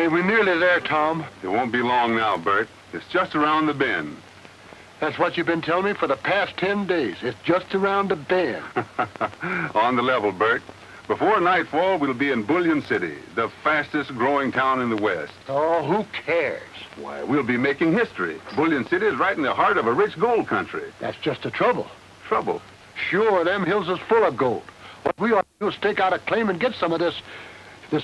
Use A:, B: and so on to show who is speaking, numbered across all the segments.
A: Hey, we're nearly there, Tom.
B: It won't be long now, Bert. It's just around the bend.
A: That's what you've been telling me for the past 10 days. It's just around the bend.
B: On the level, Bert. Before nightfall, we'll be in Bullion City, the fastest growing town in the West.
A: Oh, who cares?
B: Why, we'll be making history. Bullion City is right in the heart of a rich gold country.
A: That's just the trouble.
B: Trouble?
A: Sure, them hills is full of gold. What we ought to do is stake out a claim and get some of this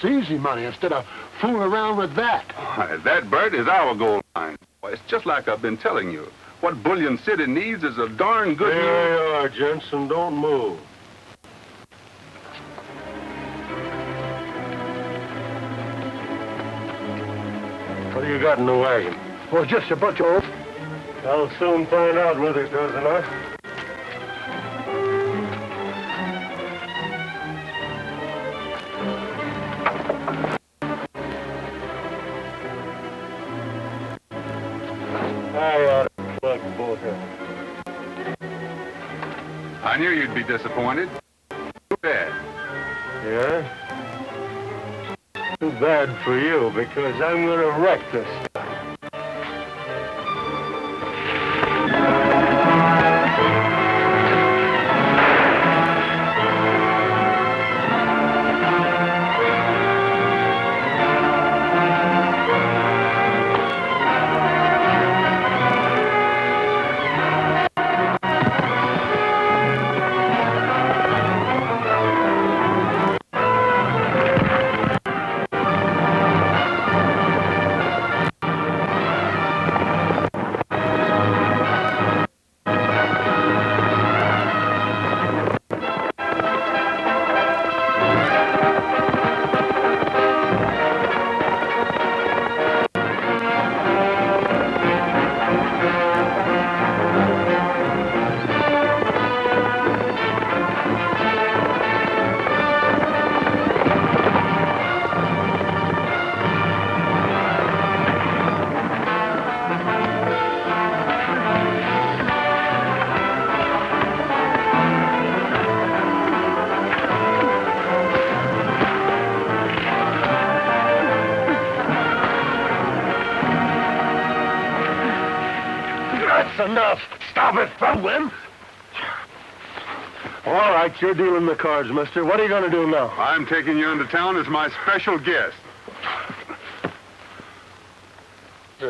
A: easy money instead of fooling around with that.
B: Why, that, Bert, is our gold mine. Why, it's just like I've been telling you. What Bullion City needs is a darn good...
A: There you are, Jensen. Don't move. What do you got in the wagon? Oh, just a bunch of old... I'll soon find out whether it does or not. I ought to plug both of them.
B: I knew you'd be disappointed. Too bad.
A: Yeah? Too bad for you, because I'm going to wreck this stuff. Enough. Stop it, Bullion. All right, you're dealing the cards, mister. What are you going to do now?
B: I'm taking you into town as my special guest.
A: What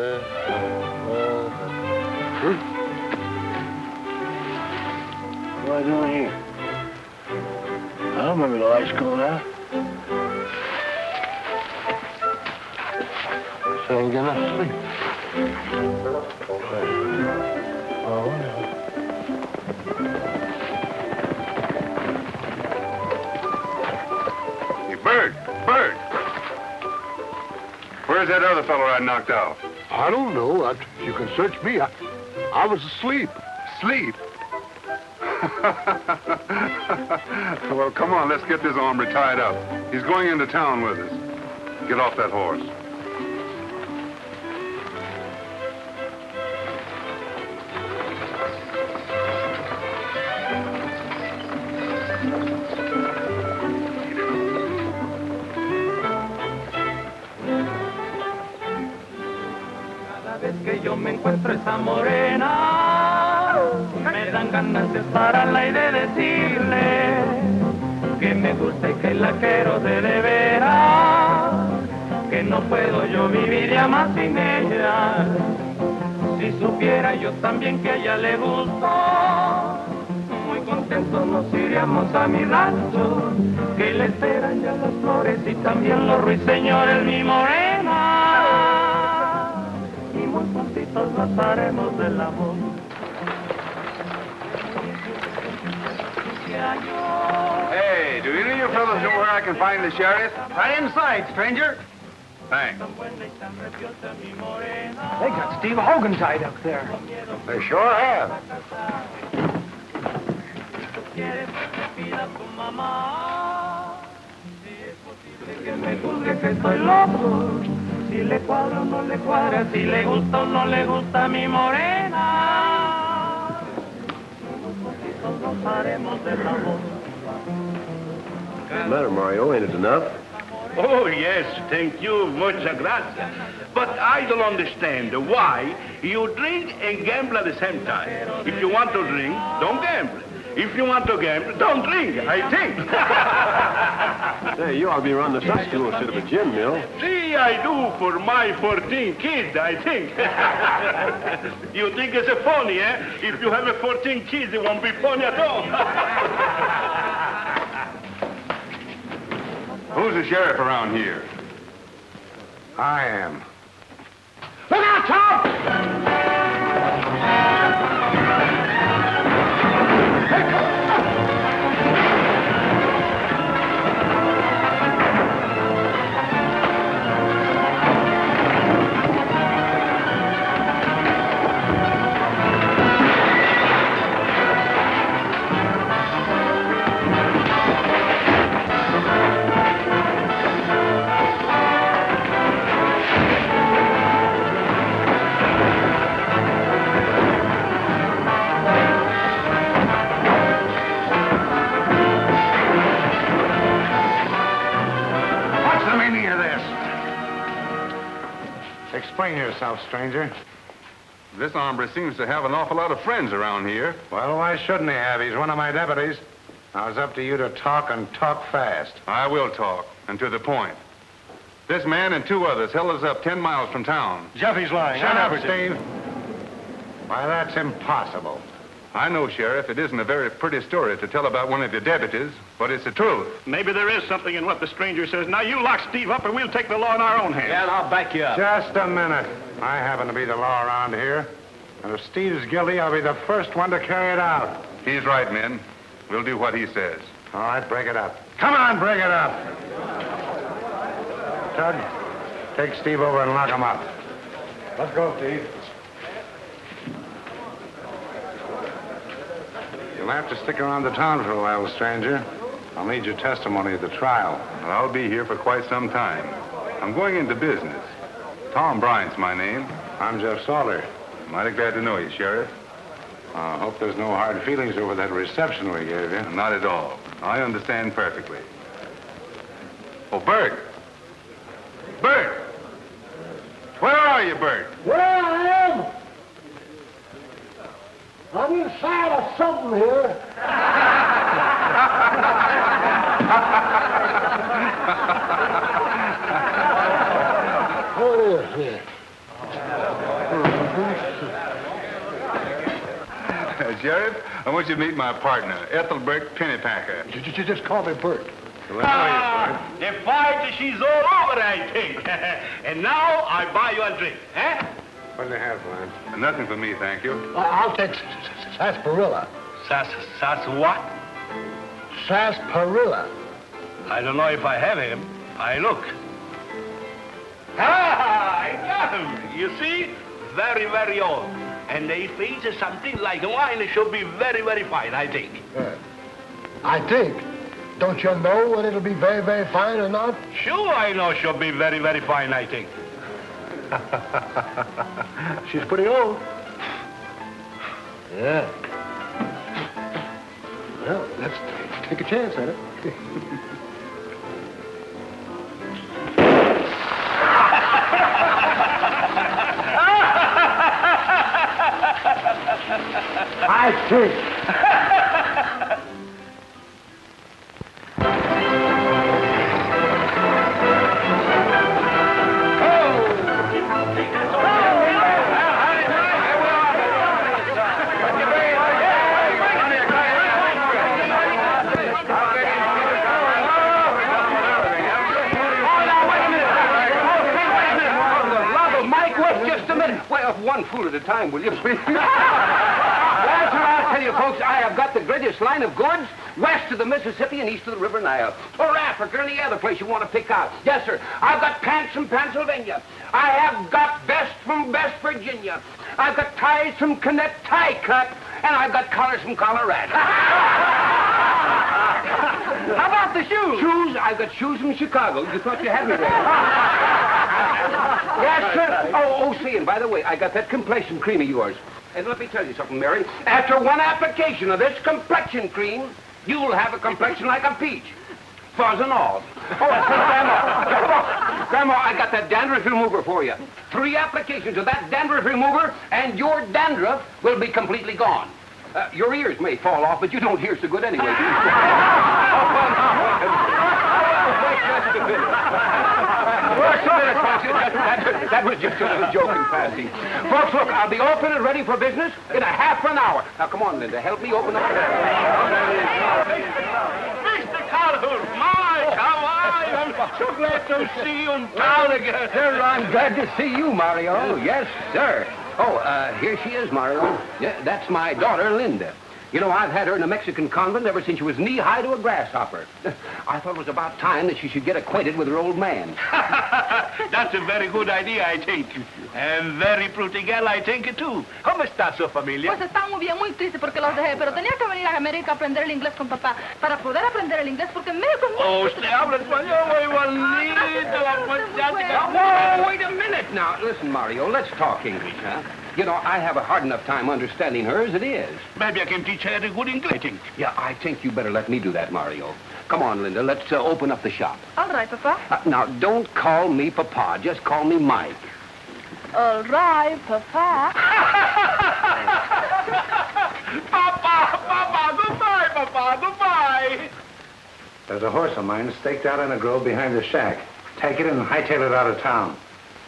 A: are you doing here? I don't remember the lights going out. So I ain't got enough sleep.
B: Bird! Where's that other fellow I knocked out?
A: I don't know. You can search me. I was asleep.
B: Sleep? Well, come on, let's get this hombre tied up. He's going into town with us. Get off that horse.
C: Que yo me encuentro esa morena, me dan ganas de estar al aire decirle que me gusta y que la quiero de veras, que no puedo yo vivir ya más sin ella. Si supiera yo también que a ella le gusto, muy contentos nos iríamos a mi rancho, que le esperan ya las flores y también los ruiseñores, mi morena. Nos haremos del amor.
B: Hey, do either of you fellows know where I can find the sheriff?
D: Right inside, stranger.
B: Thanks.
D: They got Steve Hogan tied up there.
A: They sure have.
C: Si le cuadra o no le cuadra, si le gusta o no le gusta a mi morena. Nosotros nos haremos del amor.
A: What's the matter, Mario? Ain't it enough?
E: Oh, yes, thank you. Muchas gracias. But I don't understand why you drink and gamble at the same time. If you want to drink, don't gamble. If you want to gamble, don't drink, I think.
F: Hey, you ought to be running the Sunday school instead of a gym, Nell.
E: See, I do for my 14 kids, I think. You think it's a funny, eh? If you have a 14 kids, it won't be funny at all.
B: Who's the sheriff around here?
G: I am.
A: Look out, Tom!
G: Explain yourself, stranger.
B: This hombre seems to have an awful lot of friends around here.
G: Well, why shouldn't he have? He's one of my deputies. Now, it's up to you to talk and talk fast.
B: I will talk, and to the point. This man and 2 others held us up 10 miles from town.
D: Jeffy's lying.
G: Shut up, Steve. Why, that's impossible.
B: I know, Sheriff, it isn't a very pretty story to tell about one of your deputies, but it's the truth.
E: Maybe there is something in what the stranger says. Now, you lock Steve up, and we'll take the law in our own hands.
F: Yeah, and I'll back you up.
G: Just a minute. I happen to be the law around here. And if Steve's guilty, I'll be the first one to carry it out.
B: He's right, men. We'll do what he says.
G: All right, break it up. Come on, break it up. Tug, take Steve over and lock him up.
A: Let's go, Steve.
G: You'll have to stick around the town for a while, stranger. I'll need your testimony at the trial.
B: Well, I'll be here for quite some time. I'm going into business. Tom Bryant's my name.
G: I'm Jeff Salter.
B: Mighty glad to know you, Sheriff.
G: I hope there's no hard feelings over that reception we gave you.
B: Not at all. I understand perfectly. Oh, Bert. Bert! Where are you, Bert?
A: Where I am? I'm inside of something here. What is it?
B: Sheriff, I want you to meet my partner, Ethelbert Pennypacker.
A: You just call me Bert.
E: The fight, she's all over, I think. And now I buy you a drink, eh?
G: What do you have, Lance?
B: Nothing for me, thank you.
A: I'll take sarsaparilla.
E: Sas what?
A: Sarsaparilla.
E: I don't know if I have him. I look. Ah, I got him. You see? Very, very old. And if it's something like wine, it should be very, very fine, I think.
A: I think. Don't you know whether it'll be very, very fine or not?
E: Sure, I know she'll be very, very fine, I think.
A: She's pretty old. Yeah. Well, let's take a chance at it. I think.
H: One fool at a time, will you, please? That's what I'll tell you, folks. I have got the greatest line of goods west of the Mississippi and east of the River Nile. Or Africa or any other place you want to pick out. Yes, sir. I've got pants from Pennsylvania. I have got vest from West Virginia. I've got ties from Connecticut. And I've got collars from Colorado. How about the shoes? Shoes? I've got shoes from Chicago. You thought you had me there. Yes, sir. Oh, see, and by the way, I got that complexion cream of yours. And let me tell you something, Mary. After one application of this complexion cream, you'll have a complexion like a peach. fuzz and all. Oh, Grandma, I got that dandruff remover for you. 3 applications of that dandruff remover, and your dandruff will be completely gone. Your ears may fall off, but you don't hear so good anyway. Just a minute. That was just a little joke in passing. Folks, look, I'll be open and ready for business in a half an hour. Now, come on, Linda, help me open up.
E: Mr. Calhoun, my, how are you? I'm so glad to see you in town again.
H: Sir, I'm glad to see you, Mario. Yes, sir. Oh, here she is, Mario. Yeah, that's my daughter, Linda. You know, I've had her in a Mexican convent ever since she was knee-high to a grasshopper. I thought it was about time that she should get acquainted with her old man.
E: That's a very good idea, I think. And very pretty girl, I think, too. ¿Cómo está su familia?
I: Pues está muy bien, muy triste porque los dejé, pero tenía que venir a América a aprender el inglés con papá para poder aprender el inglés porque en México...
E: Oh, usted habla español muy bonito, la muchacha.
H: Whoa, wait a minute now. Listen, Mario, let's talk English, huh? You know, I have a hard enough time understanding her as it is.
E: Maybe I can teach her a good English, I think.
H: Yeah, I think you better let me do that, Mario. Come on, Linda, let's open up the shop.
I: All right, Papa.
H: Now, don't call me Papa, just call me Mike.
I: All right, Papa.
E: Papa, goodbye, Papa, goodbye.
G: There's a horse of mine staked out in a grove behind the shack. Take it and hightail it out of town.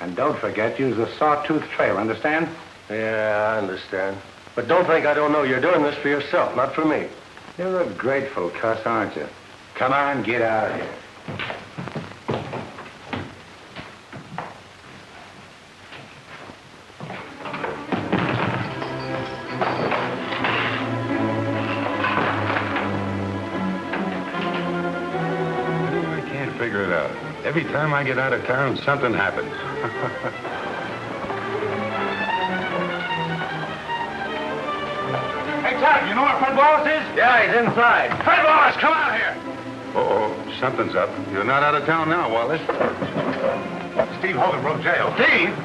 G: And don't forget, use the Sawtooth Trail, understand?
F: Yeah, I understand. But don't think I don't know you're doing this for yourself, not for me.
G: You're a grateful cuss, aren't you? Come on, get out of here.
B: I can't figure it out. Every time I get out of town, something happens.
G: Hey, Todd, you know where Fred Wallace is?
F: Yeah, he's inside.
G: Fred Wallace, come out here!
B: Uh-oh, something's up. You're not out of town now, Wallace.
G: Steve Hogan broke jail. Steve?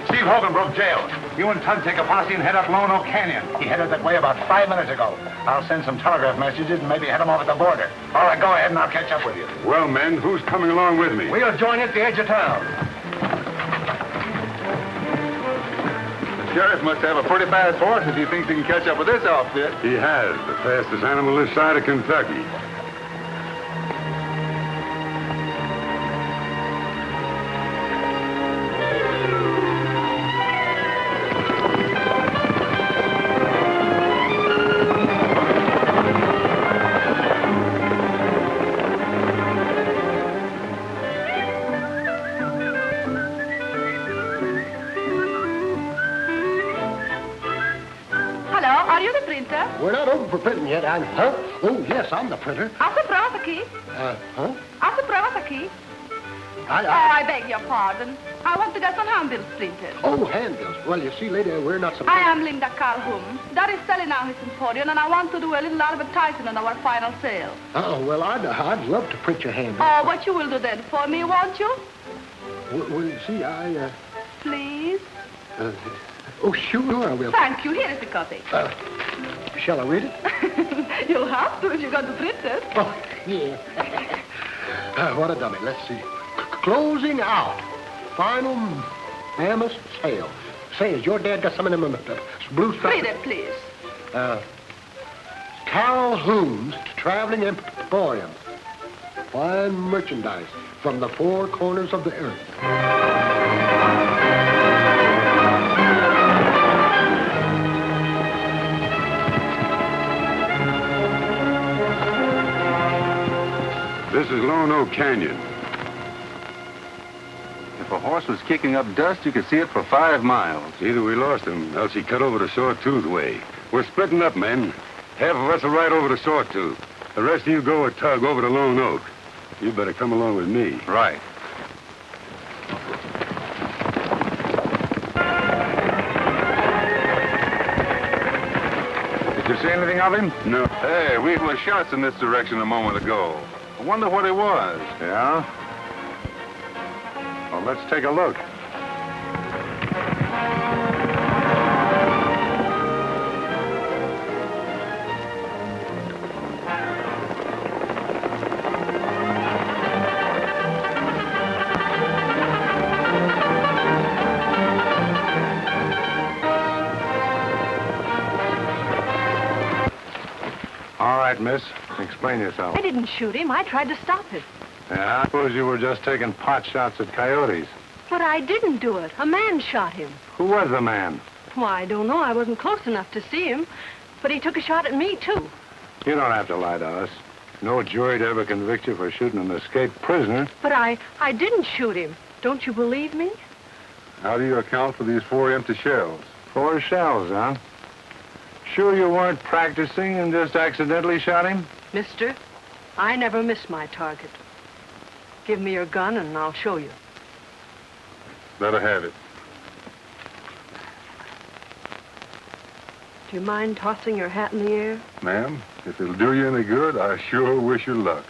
G: Steve Hogan broke jail. You and Tug take a posse and head up Lone Oak Canyon. He headed that way about 5 minutes ago. I'll send some telegraph messages and maybe head him over at the border. All right, go ahead and I'll catch up with you.
B: Well, men, who's coming along with me?
F: We'll join you at the edge of town.
B: The sheriff must have a pretty fast horse if he thinks he can catch up with this outfit. He has. The fastest animal this side of Kentucky.
A: We're not open for printing yet. Huh? Oh, yes, I'm the printer.
I: Hace pruebas aquí.
A: Huh?
I: Hace pruebas aquí. I beg your pardon. I want to get some handbills printed.
A: Oh, handbills. Well, you see, lady, we're not supposed...
I: I am Linda Calhoun. That is selling now his symphonium, and I want to do a little advertising on our final sale.
A: Oh, well, I'd love to print your handbills.
I: Oh, what you will do then for me, won't you?
A: Well, you see,
I: Please?
A: Oh, sure, I will.
I: Thank you. Here is the copy.
A: Shall I read it?
I: You'll have to if you're going to print it.
A: Oh, yeah. What a dummy. Let's see. Closing out. Final mammoth sale. Say, has your dad got some of them blue stuff?
I: Read it, please.
A: Calhoun's Traveling Emporium. Fine merchandise from the 4 corners of the earth.
B: This is Lone Oak Canyon.
J: If a horse was kicking up dust, you could see it for 5 miles.
B: Either we lost him, else he cut over to Sawtooth way. We're splitting up, men. Half of us will ride over to Sawtooth. The rest of you go with Tug over to Lone Oak. You better come along with me.
J: Right.
B: Did you see anything of him? No. Hey, we heard shots in this direction a moment ago. I wonder what it was.
G: Yeah? Well, let's take a look. right, miss. Explain yourself.
K: I didn't shoot him. I tried to stop him.
G: Yeah, I suppose you were just taking pot shots at coyotes.
K: But I didn't do it. A man shot him.
G: Who was the man?
K: Why, I don't know. I wasn't close enough to see him. But he took a shot at me, too.
G: You don't have to lie to us. No jury'd ever convict you for shooting an escaped prisoner.
K: But I didn't shoot him. Don't you believe me?
J: How do you account for these 4 empty shells?
G: 4 shells, huh? Sure you weren't practicing and just accidentally shot him?
K: Mister, I never miss my target. Give me your gun and I'll show you.
J: Let her have it.
K: Do you mind tossing your hat in the air?
J: Ma'am, if it'll do you any good, I sure wish you luck.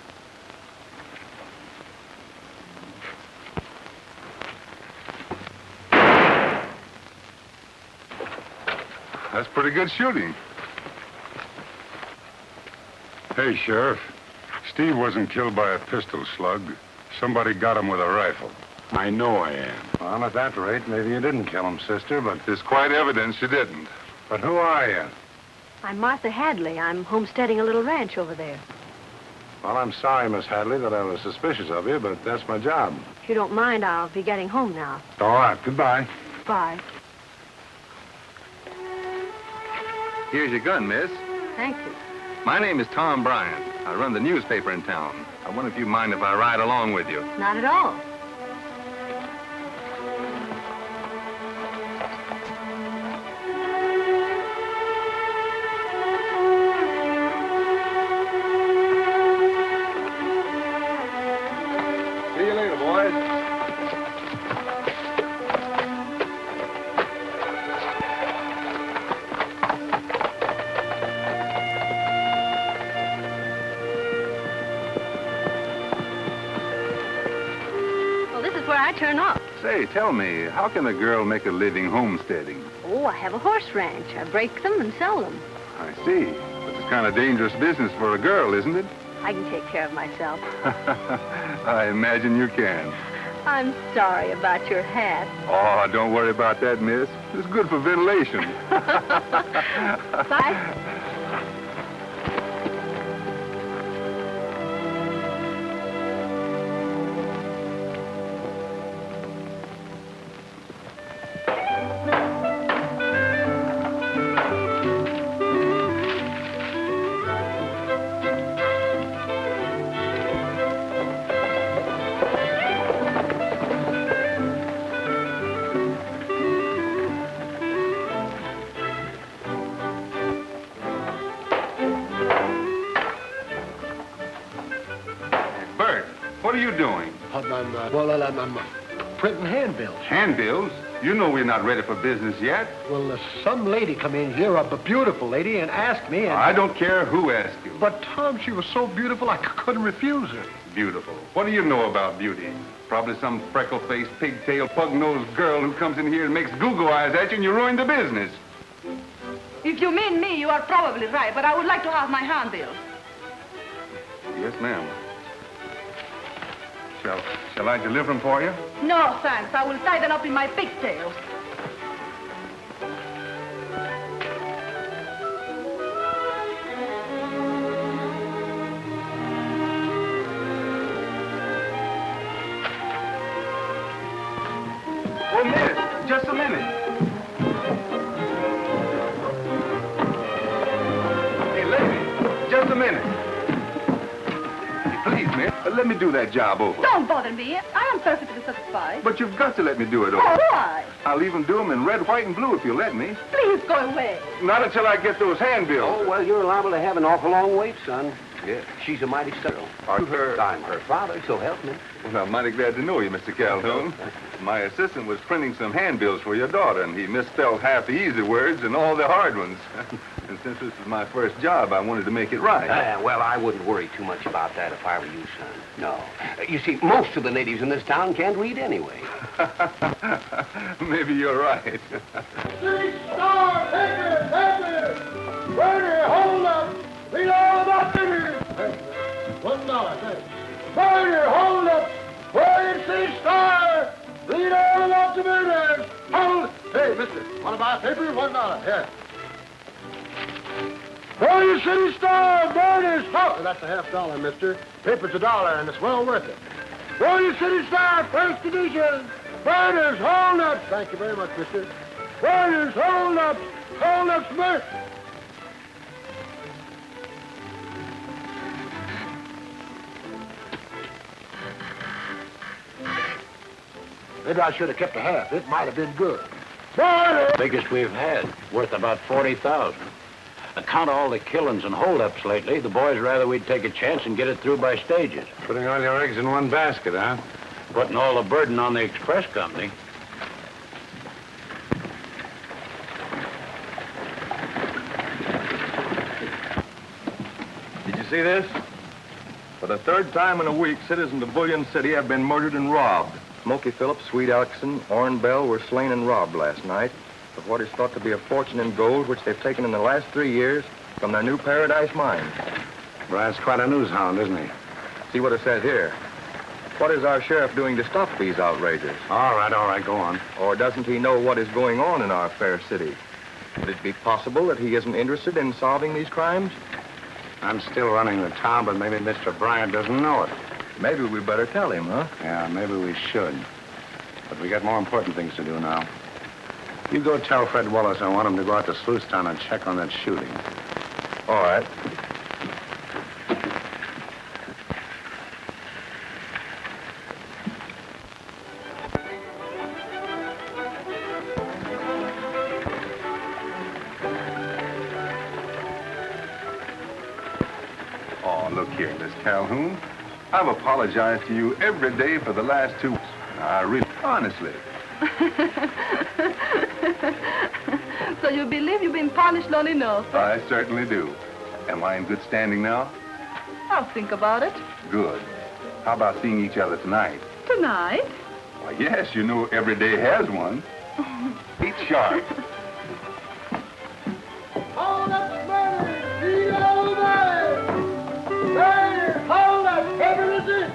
J: That's pretty good shooting.
B: Hey, Sheriff. Steve wasn't killed by a pistol slug. Somebody got him with a rifle. I know I am.
G: Well, at that rate, maybe you didn't kill him, sister, but...
J: There's quite evidence you didn't.
G: But who are you?
K: I'm Martha Hadley. I'm homesteading a little ranch over there.
G: Well, I'm sorry, Miss Hadley, that I was suspicious of you, but that's my job.
K: If you don't mind, I'll be getting home now.
G: All right, goodbye.
K: Bye.
J: Here's your gun, miss.
K: Thank you.
J: My name is Tom Bryant. I run the newspaper in town. I wonder if you mind if I ride along with you.
K: Not at all.
J: See you later, boys.
K: I turn off.
J: Say, tell me, how can a girl make a living homesteading?
K: Oh, I have a horse ranch. I break them and sell them.
J: I see. But it's kind of dangerous business for a girl, isn't it?
K: I can take care of myself.
J: I imagine you can.
K: I'm sorry about your hat.
J: Oh, don't worry about that, miss. It's good for ventilation.
K: Bye.
J: What are you doing?
A: I'm printing handbills.
J: Handbills? You know we're not ready for business yet.
A: Well, some lady come in here, a beautiful lady, and asked me, and...
J: I don't care who asked you.
A: But, Tom, she was so beautiful, I couldn't refuse her.
J: Beautiful. What do you know about beauty? Probably some freckle-faced, pigtail, pug-nosed girl who comes in here and makes goo-goo eyes at you and you ruin the business.
I: If you mean me, you are probably right, but I would like to have my handbills.
J: Yes, ma'am. Shall I deliver them for you?
I: No, thanks. I will tie them up in my pigtails.
J: Oh, miss, just a minute. Hey, lady, just a minute. Please, miss, let me do that job over.
I: Don't bother me. I am perfectly satisfied.
J: But you've got to let me do it over.
I: Oh, why?
J: I'll even do them in red, white, and blue if you'll let me.
I: Please go away.
J: Not until I get those handbills.
H: Oh, well, you're liable to have an awful long wait, son. Yeah, she's a mighty girl.
J: Are you her?
H: I'm her father, so help me.
J: Well, I'm mighty glad to know you, Mr. Calhoun. My assistant was printing some handbills for your daughter, and he misspelled half the easy words and all the hard ones. And since this is my first job, I wanted to make it right.
H: Well, I wouldn't worry too much about that if I were you, son. No. You see, most of the natives in this town can't read anyway.
J: Maybe you're right.
A: 6 star, take it! Bernie, hold up! Read all about figures! $1, thanks. Bernie, hold up! Wait, 6 star! Read all about the murders! Hold! Hey, mister, want to buy a paper? $1, here. Bullion City Star, Burners. Oh, that's a $50, mister. Paper's $1, and it's well worth it. Bullion City Star, first edition. Burners, hold up. Thank you very much, mister. Burners, hold up. Hold up, Smith. Maybe I should have kept a half. It might have been good. Burners!
L: Biggest we've had, worth about 40,000. Account of all the killings and holdups lately, the boys rather we'd take a chance and get it through by stages.
B: Putting all your eggs in one basket, huh?
L: Putting all the burden on the express company.
J: Did you see this? For the third time in a week, citizens of Bullion City have been murdered and robbed. Smokey Phillips, Sweet Elkson, Orrin Bell were slain and robbed last night of what is thought to be a fortune in gold, which they've taken in the last 3 years from their new Paradise mine.
B: Brad's quite a news hound, isn't he?
J: See what it says here. What is our sheriff doing to stop these outrages?
B: All right, go on.
J: Or doesn't he know what is going on in our fair city? Could it be possible that he isn't interested in solving these crimes?
B: I'm still running the town, but maybe Mr. Bryant doesn't know it.
J: Maybe we better tell him, huh?
B: Yeah, maybe we should. But we got more important things to do now. You go tell Fred Wallace I want him to go out to Sleuthstown and check on that shooting.
J: All right. Oh, look here, Miss Calhoun. I've apologized to you every day for the last 2 weeks. I really, honestly.
I: So you believe you've been punished long enough?
J: I certainly do. Am I in good standing now?
I: I'll think about it.
J: Good. How about seeing each other tonight?
I: Tonight?
J: Why, yes, you know every day has one. Eat sharp.
A: Hold up, Burners. Read over. Burners, hold up. Paper is it?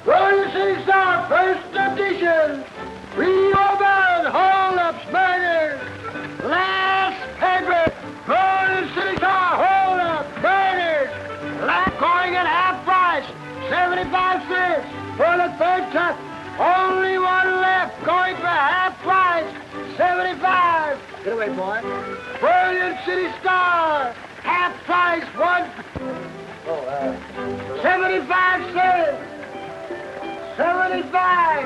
A: Bullion City Star, first edition. Read over. Hold up, Burners. Last paper. Bullion City Star, hold up. Burners. Last going at half price. 75 cents. For the third time. Only one left. Going for half price. 75. Get away, boy. Bullion City Star. Half price. 75 cents. 75.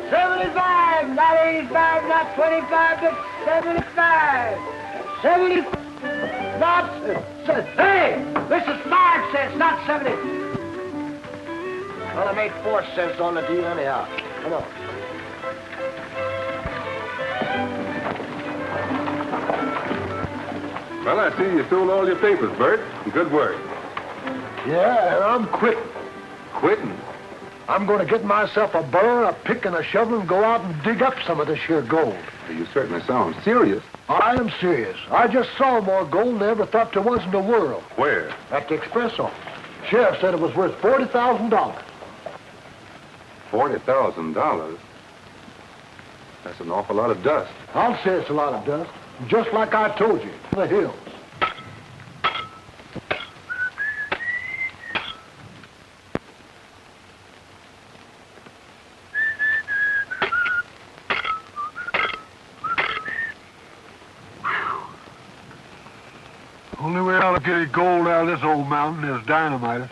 A: 75. Not 85, not 25, but 75. 70. Not. Hey! This is 5 cents, not 70. Well, I made 4 cents on the deal anyhow. Come on.
J: Well, I see you sold all your papers, Bert. Good work.
A: Yeah, and I'm quitting.
J: Quitting?
A: I'm going to get myself a burr, a pick, and a shovel and go out and dig up some of this here gold.
J: You certainly sound serious.
A: I am serious. I just saw more gold than I ever thought there was in the world.
J: Where?
A: At the express office. Sheriff said it was worth $40,000.
J: $40,000? That's an awful lot of dust.
A: I'll say it's a lot of dust. Just like I told you, the hills. Only way I'll get any gold out of this old mountain is dynamite it.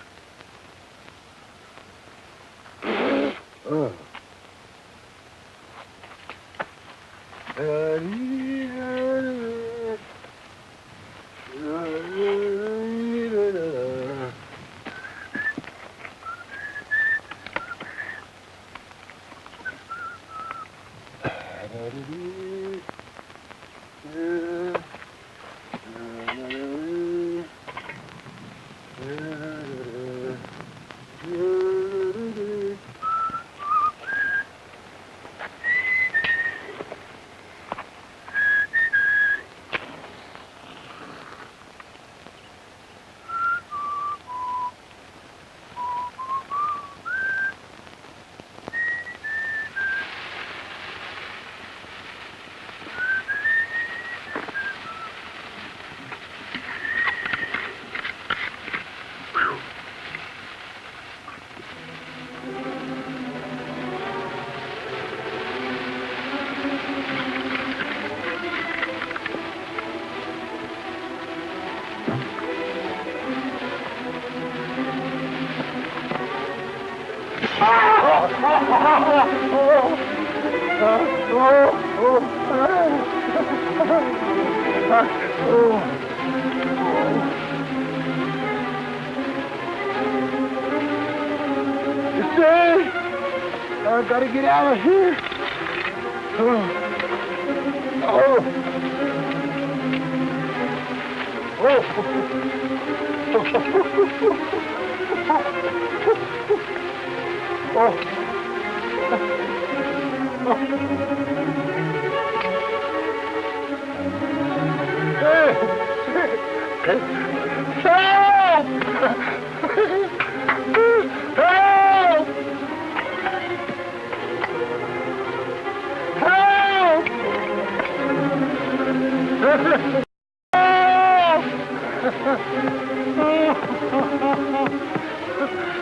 A: I've got to get out of here.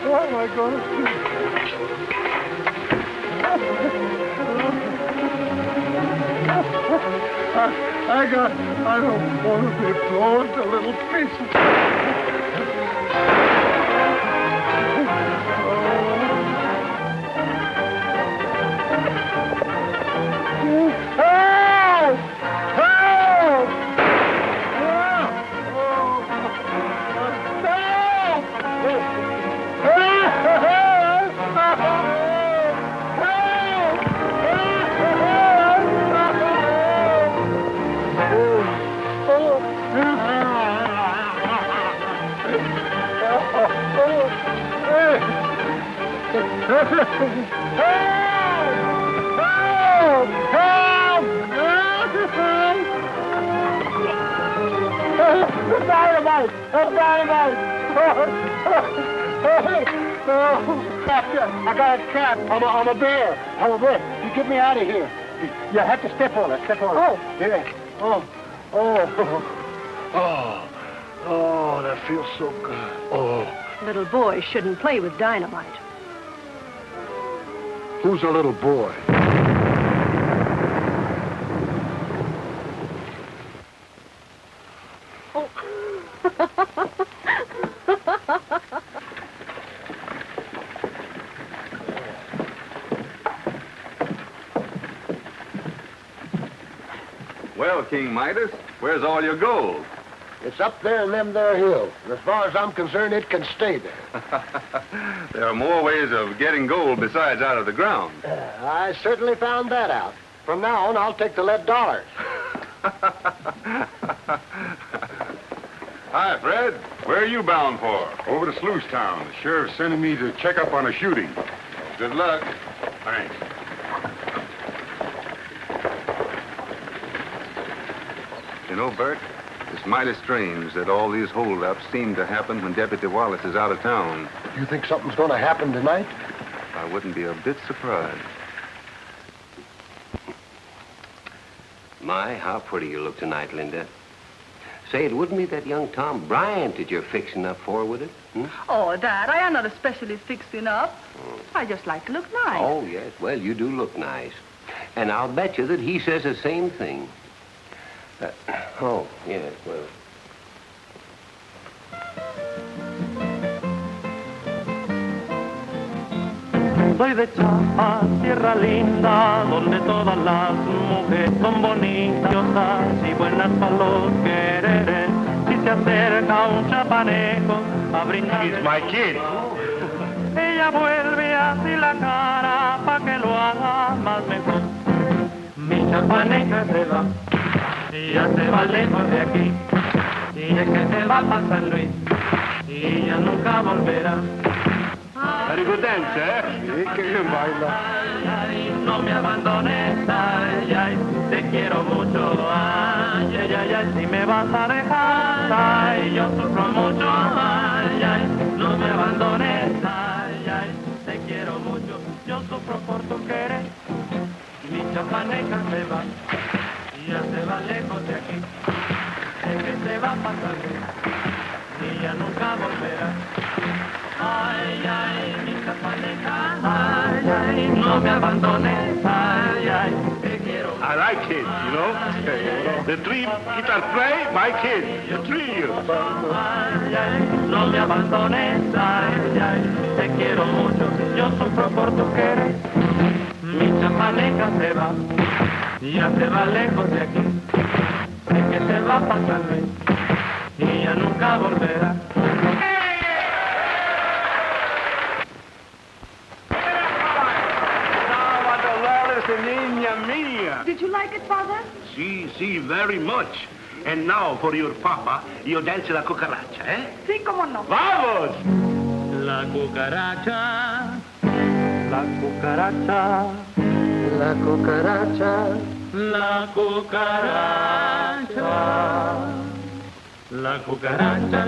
A: What am I going to do? I don't want to be blown to little pieces. Help! Help! Dynamite! Dynamite! I got a trap. I'm a bear. I'm a bear. You get me out of here. You have to step on it. Step on it. Oh. Yeah. Oh, that feels so good. Oh.
K: Little boys shouldn't play with dynamite.
A: Who's a little boy?
J: Well, King Midas, where's all your gold?
A: It's up there in them there hills. And as far as I'm concerned, it can stay there.
J: There are more ways of getting gold besides out of the ground.
A: I certainly found that out. From now on, I'll take the lead dollars.
J: Hi, Fred. Where are you bound for?
B: Over to Sluice Town. The sheriff's sending me to check up on a shooting.
J: Good luck.
B: Thanks.
J: You know, Bert, it's mighty strange that all these holdups seem to happen when Deputy Wallace is out of town.
A: You think something's going to happen tonight?
J: I wouldn't be a bit surprised.
H: My, how pretty you look tonight, Linda. Say, it wouldn't be that young Tom Bryant that you're fixing up for, would it? Hmm?
I: Oh, Dad, I am not especially fixing up. I just like to look nice.
H: Oh, yes. Well, you do look nice. And I'll bet you that he says the same thing. Oh, yes, well.
C: Soy de Chiapas, tierra linda, donde todas las mujeres son bonitas y buenas para los quereres. Si se acerca un chapaneco a brindar...
E: He's my kid.
C: Ella vuelve así la cara pa' que lo haga más mejor. Mi chapaneca se va, y ya se va lejos de aquí. Y es que se va pa' San Luis, y ya nunca volverá.
E: Very good dance, eh?
A: Sí, que bien baila.
C: Ay, ay, no me abandones, ay, ay, te quiero mucho, ay, ay, ay, ay, si me vas a dejar, ay, yo sufro mucho, ay, ay, no me abandones, ay, ay, te quiero mucho, yo sufro por tu querer, mi chapaneca se va, y ya se va lejos de aquí, sé que se va a pasar, y ya nunca volverá. Ay, ay, mi chapaneca, ay, ay, no me abandones, ay, ay, te quiero.
E: I like kids, you know? The three guitar play, my kid. The three.
C: Ay, ay, no me abandones, ay, ay, te quiero mucho, yo sufro por tu querer. maneja se va, ya se va lejos de aquí, sé que se va para San Luis y ya nunca volverá.
E: Niña mía.
I: Did you like it, Father?
E: Sí, very much. And now for your papa, you dance la cucaracha, eh?
I: Sí, cómo no.
E: ¡Vamos!
C: La cucaracha, la cucaracha,
F: La cucaracha.
C: la cucaracha. La cucaracha,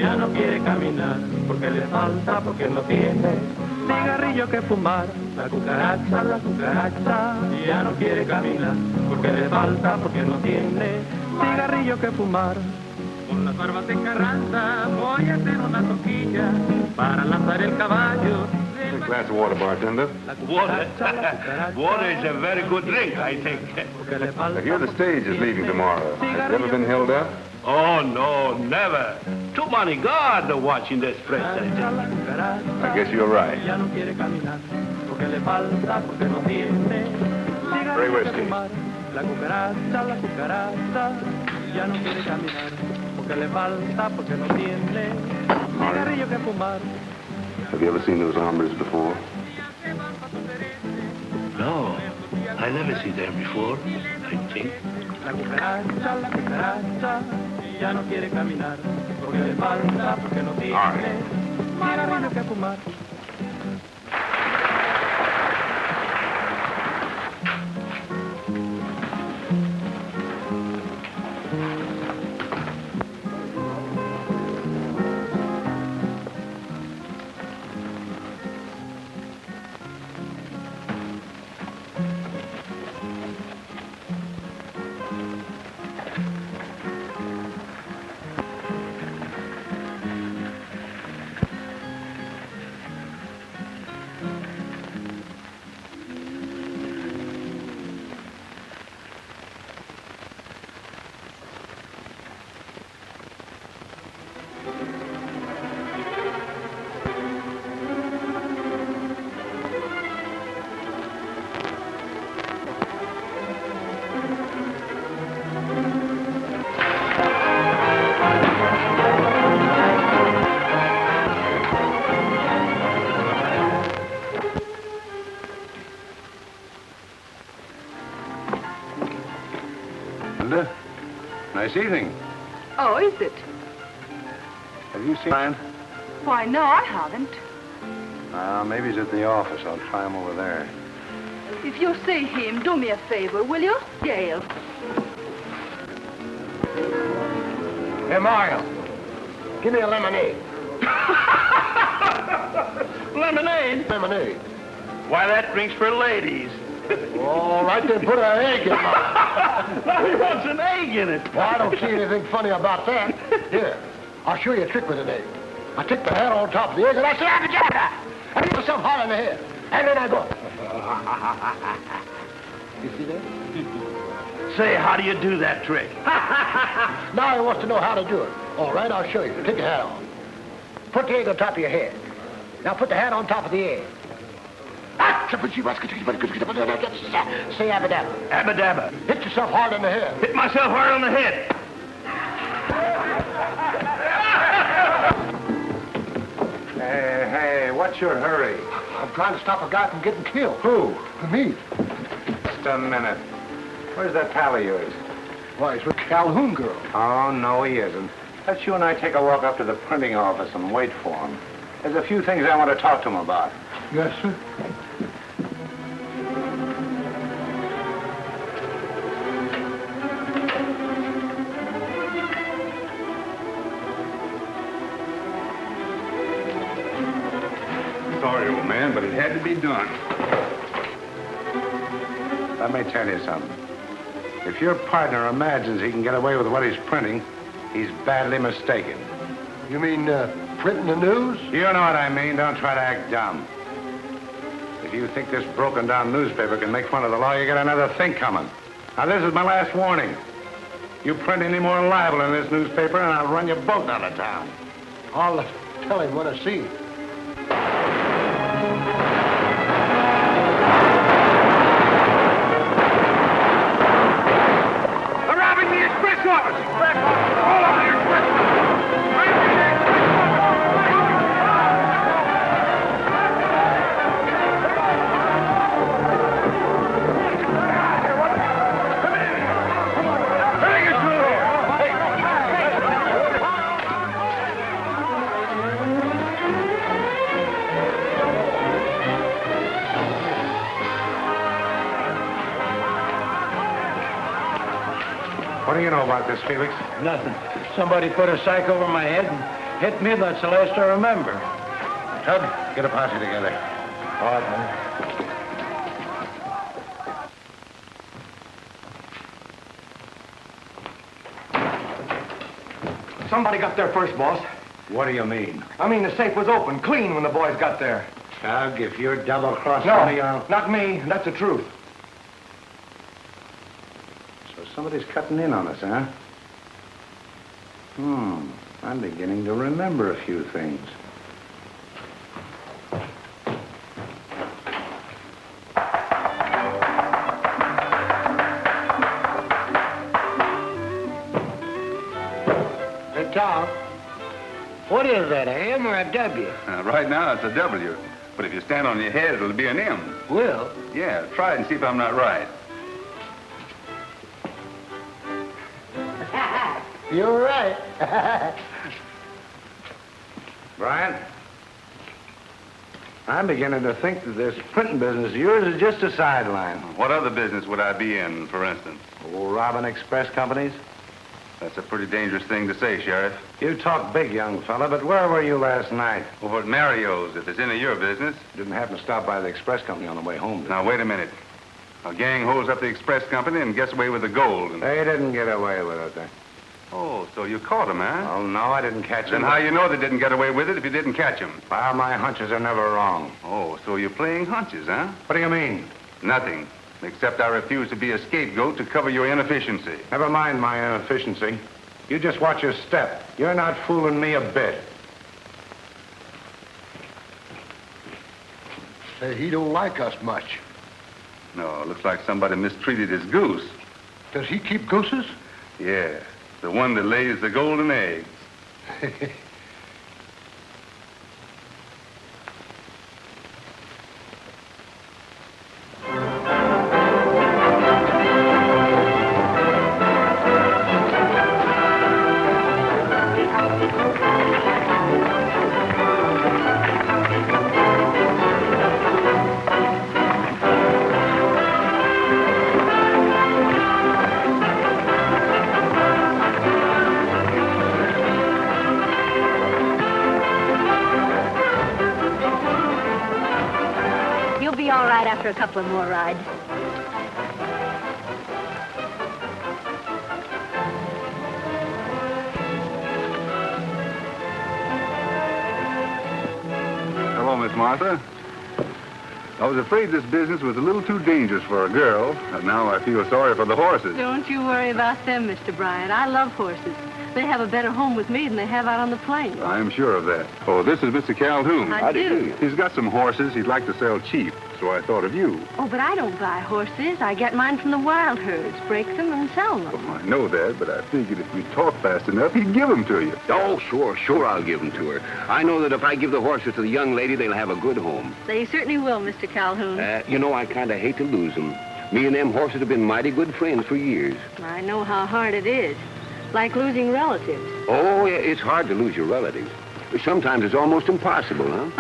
C: ya no quiere caminar, porque le falta, porque no tiene cigarrillo que fumar. La cucaracha, ya no quiere caminar, porque le falta, porque no tiene cigarrillo que fumar. Con las barbas en Carranza voy a hacer una toquilla para lanzar el caballo.
J: A glass of water, bartender.
E: Water. Water is a very good drink, I think.
J: I hear the stage is leaving tomorrow. Has it ever been held up?
E: Oh, no, never. Too many guards watching this place, I think.
J: I guess you're right. Free whiskey.
C: La cucaracha, ya no quiere caminar, porque le falta, porque no tiene cigarrillo que fumar.
J: Have you ever seen those hombres before?
E: No, I never see them before, I think.
C: La cucaracha, ya no quiere caminar, porque le falta, porque no tiene cigarrillo que fumar.
B: Nice evening.
I: Oh, is it?
B: Have you seen Ryan?
I: Why, no, I haven't.
B: Maybe he's at the office. I'll try him over there.
I: If you see him, do me a favor, will you? Gail.
A: Hey, Mario, give me a lemonade.
E: Lemonade?
A: Lemonade.
E: Why, that drink's for ladies.
A: All right, then put an egg in mine.
E: Now he wants an egg in it.
A: Well, I don't see anything funny about that. Here, I'll show you a trick with an egg. I take the head on top of the egg and I say, "Abba-jabba!" I hit myself hard in the head. And then I go. You see that?
E: Say, how do you do that trick?
A: Now he wants to know how to do it. All right, I'll show you. Take your hat on. Put the egg on top of your head. Now put the hat on top of the egg. Say abba-dabba.
E: Abba-dabba.
A: Hit yourself hard in the head.
E: Hit myself hard on the head.
G: Hey, what's your hurry?
A: I'm trying to stop a guy from getting killed.
G: Who?
A: Me.
G: Just a minute. Where's that pal of yours?
A: Why, he's with Calhoun girl.
G: Oh, no, he isn't. Let's you and I take a walk up to the printing office and wait for him. There's a few things I want to talk to him about.
A: Yes, sir.
B: Sorry, old man, but it had to be done.
G: Let me tell you something. If your partner imagines he can get away with what he's printing, he's badly mistaken.
A: You mean, printing the news?
G: You know what I mean. Don't try to act dumb. If you think this broken-down newspaper can make fun of the law, you got another thing coming. Now, this is my last warning. You print any more libel in this newspaper, and I'll run you both out of town.
A: I'll tell him when I see him.
G: What do you know about this, Felix?
L: Nothing. Somebody put a sack over my head and hit me. That's the last I remember.
G: Tub, get a posse together.
L: All right, man.
D: Somebody got there first, boss.
G: What do you mean?
D: I mean, the safe was open, clean, when the boys got there.
G: Tug, if you're double-crossing me, I'll...
D: Not me. That's the truth.
G: So somebody's cutting in on us, huh? I'm beginning to remember a few things.
H: Hey, Tom, what is that, a M or a W?
J: Right now, it's a W. But if you stand on your head, it'll be an M.
H: Will?
J: Yeah, try it and see if I'm not right.
H: You're right.
G: Brian, I'm beginning to think that this printing business of yours is just a sideline.
J: What other business would I be in, for instance?
G: Oh, robbing express companies?
J: That's a pretty dangerous thing to say, Sheriff.
G: You talk big, young fella, but where were you last night?
J: Over at Mario's, if it's any of your business.
G: Didn't happen to stop by the express company on the way home, did you?
J: Now, wait a minute. A gang holds up the express company and gets away with the gold. And...
G: They didn't get away with it, then.
J: Oh, so you caught them, huh?
G: Oh, no, I didn't catch them.
J: Then how you know they didn't get away with it if you didn't catch them?
G: Well, my hunches are never wrong.
J: Oh, so you're playing hunches, huh?
G: What do you mean?
J: Nothing, except I refuse to be a scapegoat to cover your inefficiency.
G: Never mind my inefficiency. You just watch your step. You're not fooling me a bit.
A: Say, he don't like us much.
J: No, it looks like somebody mistreated his goose.
A: Does he keep gooses?
J: Yeah, the one that lays the golden eggs.
M: After a couple of more rides.
J: Hello, Miss Martha. I was afraid this business was a little too dangerous for a girl, and now I feel sorry for the horses.
K: Don't you worry about them, Mr. Bryant. I love horses. They have a better home with me than they have out on the plains.
J: I'm sure of that. Oh, this is Mr. Calhoun.
K: I do.
J: He's got some horses he'd like to sell cheap, so I thought of you.
K: Oh, but I don't buy horses. I get mine from the wild herds, break them, and sell them.
J: Oh, I know that, but I figured if we talk fast enough, he'd give them to you.
H: Oh, sure, I'll give them to her. I know that if I give the horses to the young lady, they'll have a good home.
K: They certainly will, Mr. Calhoun.
H: You know, I kind of hate to lose them. Me and them horses have been mighty good friends for years.
K: I know how hard it is. Like losing relatives.
H: Oh, yeah, it's hard to lose your relatives. Sometimes it's almost impossible, huh?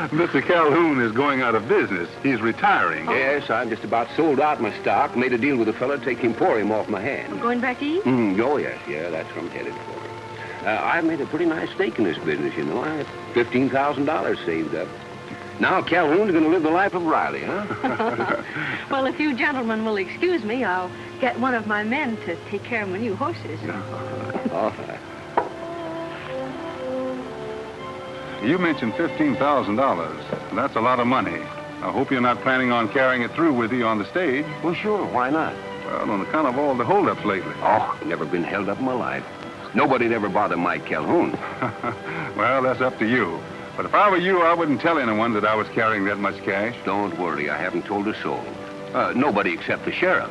J: Mr. Calhoun is going out of business. He's retiring.
H: Yes, I've just about sold out my stock, made a deal with a fella to take Emporium off my hands.
K: Going back to eat?
H: Oh, yes, that's what I'm headed for. I've made a pretty nice stake in this business, you know. I have $15,000 saved up. Now Calhoun's going to live the life of Riley, huh?
K: Well, if you gentlemen will excuse me, I'll get one of my men to take care of my new horses.
H: All right.
J: You mentioned $15,000. That's a lot of money. I hope you're not planning on carrying it through with you on the stage.
H: Well, sure. Why not?
J: Well, on account of all the holdups lately.
H: Oh, never been held up in my life. Nobody'd ever bother Mike Calhoun.
J: Well, that's up to you. But if I were you, I wouldn't tell anyone that I was carrying that much cash.
H: Don't worry. I haven't told a soul. Nobody except the sheriff.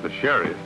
J: The sheriff?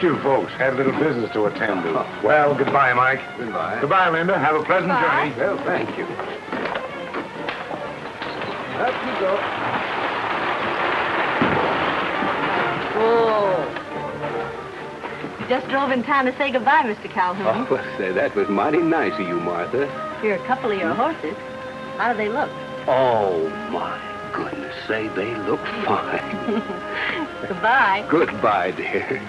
G: you folks. Had a little business to attend to. Well, goodbye, Mike.
H: Goodbye.
G: Goodbye, Linda. Have a pleasant journey.
H: Well, thank you. Up you go.
K: Oh. You just drove in time to say goodbye, Mr. Calhoun.
H: Oh, well, say, that was mighty nice of you, Martha.
K: Here are a couple of your horses. How do they look?
H: Oh, my goodness. Say, they look fine.
K: Goodbye.
H: Goodbye, dear.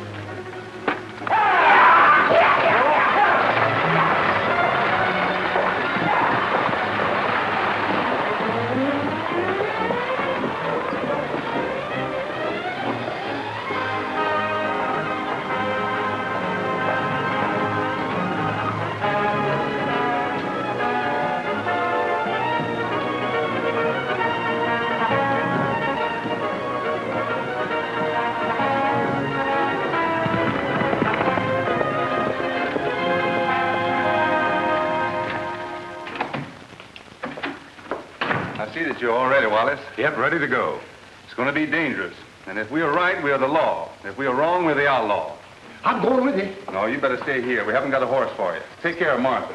J: I see that you're all ready, Wallace.
B: Yep, ready to go.
J: It's going to be dangerous. And if we are right, we are the law. If we are wrong, we're the outlaw.
A: I'm going with you.
J: No, you better stay here. We haven't got a horse for you. Take care of Martha.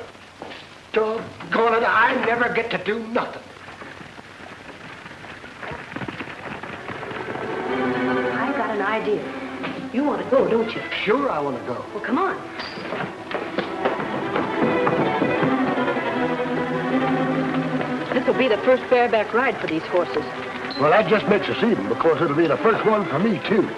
A: Doggone it, I never get to do nothing.
K: I've got an idea. You want to go, don't you?
A: Sure I want to go.
K: Well, come on. This will be the first bareback ride for these horses.
A: Well, that just makes us even, because it'll be the first one for me, too.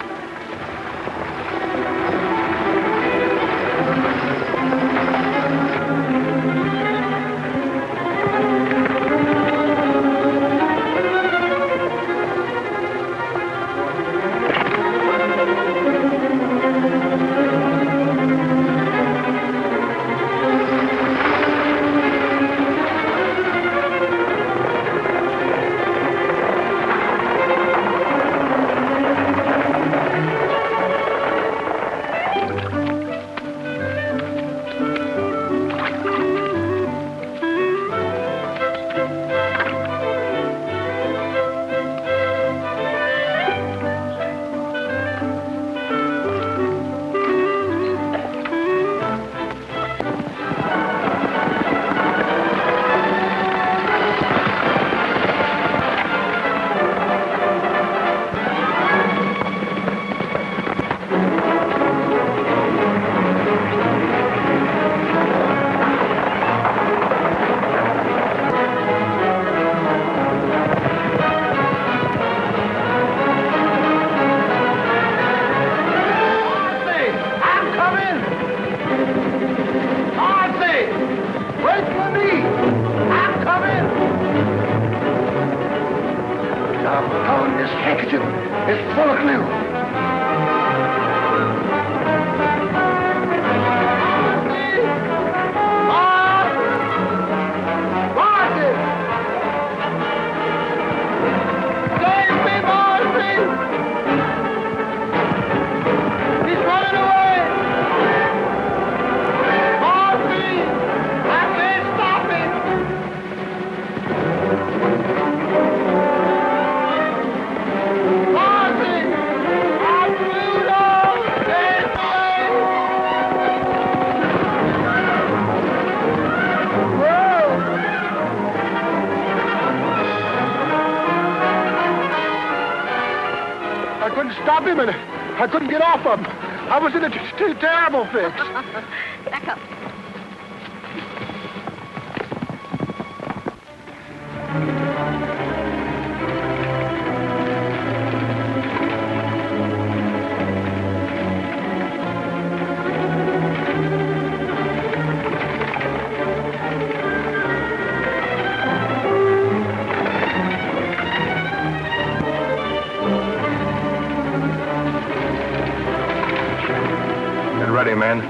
A: Stop him, and I couldn't get off of him. I was in a terrible fix.
K: Back up.
J: Ready, man.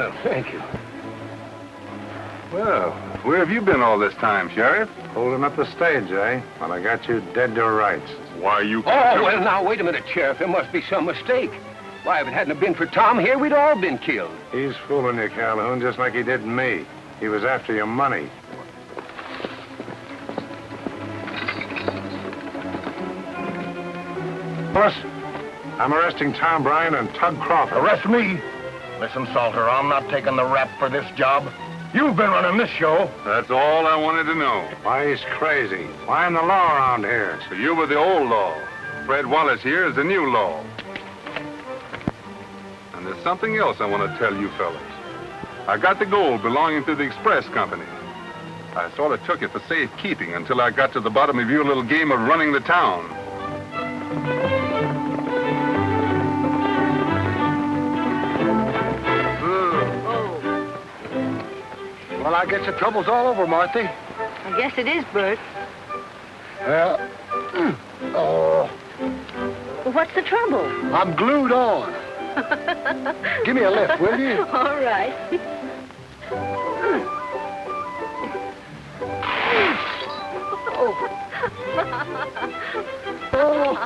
H: Well, thank you.
J: Well, where have you been all this time, Sheriff?
G: Holding up the stage, eh? Well, I got you dead to rights.
E: Why, you...
H: Oh, well, now, wait a minute, Sheriff. There must be some mistake. Why, if it hadn't have been for Tom here, we'd all been killed.
G: He's fooling you, Calhoun, just like he did me. He was after your money. Boss, I'm arresting Tom Bryan and Tug Crawford.
F: Arrest me? Listen, Salter, I'm not taking the rap for this job. You've been running this show.
J: That's all I wanted to know.
G: Why, he's crazy. Why I'm the law around here?
J: So you were the old law. Fred Wallace here is the new law. And there's something else I want to tell you fellas. I got the gold belonging to the express company. I sort of took it for safekeeping until I got to the bottom of your little game of running the town.
F: Well, I guess the trouble's all over, Marthy.
K: I guess it is, Bert.
F: Well, oh,
K: Well, what's the trouble?
F: I'm glued on. Give me a lift, will you?
K: All right.
F: Oh.